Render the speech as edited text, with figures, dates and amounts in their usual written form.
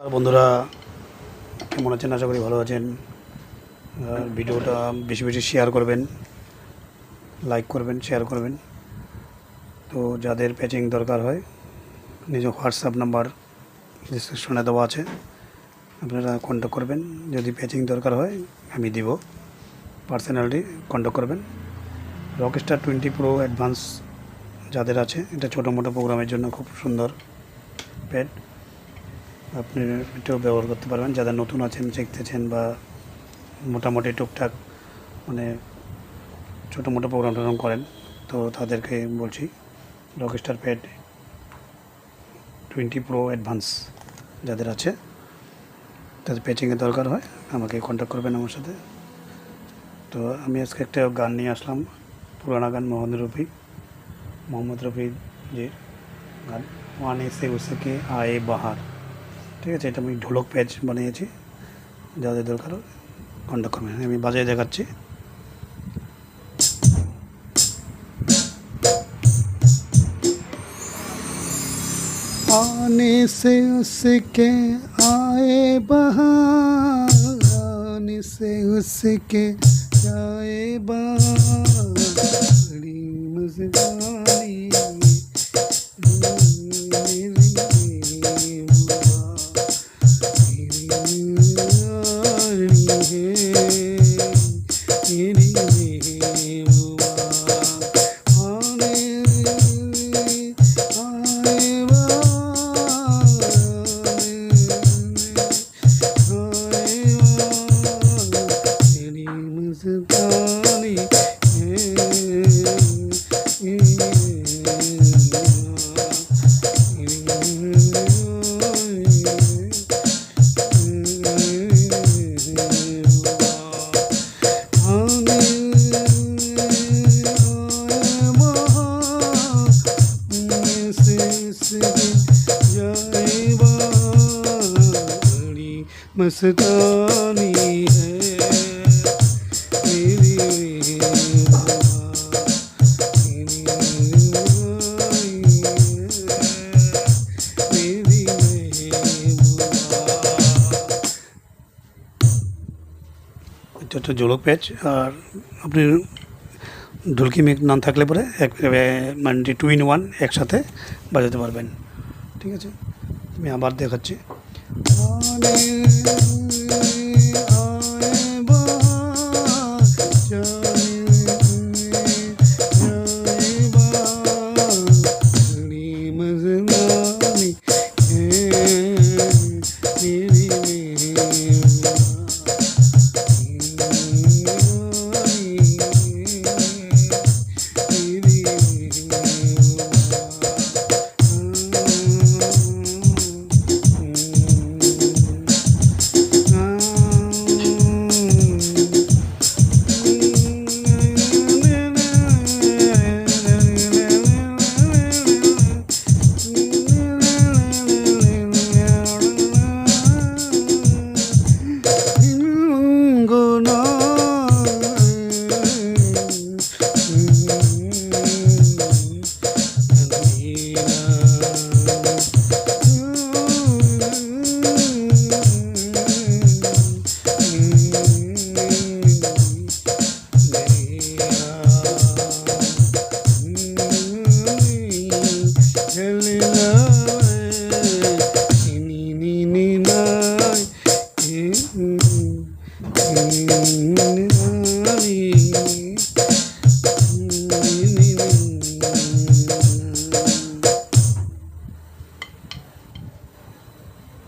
আর বন্ধুরা কেমন আছেন? আশা করি ভালো আছেন। আর ভিডিওটা বেশি বেশি শেয়ার করবেন, লাইক করবেন, শেয়ার করবেন। তো যাদের প্যাচিং দরকার হয় নিজ হোয়াটসঅ্যাপ নাম্বার ডিসক্রিপশনে দেওয়া আছে, আপনারা কন্ট্যাক্ট করবেন। যদি প্যাচিং দরকার হয় আমি দিব, পার্সোনালি কন্ট্যাক্ট করবেন। রকস্টার 20 প্রো অ্যাডভান্স যাদের আছে, এটা ছোটো মোটো প্রোগ্রামের জন্য খুব সুন্দর প্যাড, আপনি এটাও ব্যবহার করতে পারবেন। যারা নতুন আছেন, শিখতেছেন বা মোটামুটি টুকটাক মানে ছোটো মোটো প্রোগ্রাম টোগ্রাম করেন, তো তাদেরকে বলছি রকস্টার প্যাড 20 প্রো অ্যাডভান্স যাদের আছে, তাদের প্যাচিংয়ের দরকার হয় আমাকে কন্ট্যাক্ট করবেন আমার সাথে। তো আমি আজকে একটা গান নিয়ে আসলাম, পুরানা গান, মোহাম্মদ রফি যে গান, ওয়ানে সে উসকে আয়ে বাহার। ঠিক আছে, এটা আমি ঢোলক প্যাচ বানিয়েছি, যাদের দরকার কন্ট্যাক্ট করবেন। আমি বাজিয়ে দেখাচ্ছি। आने से उसके आए बहार, आने से उसके जाए बहार, बड़ी मज़दारी मस्तानी है मेरी এটা একটা জোলক প্যাচ। আর আপনি ঢুলকি মিক না থাকলে পরে মানে 2 in 1 একসাথে বাজাতে পারবেন। ঠিক আছে, আমি আবার দেখাচ্ছি। ni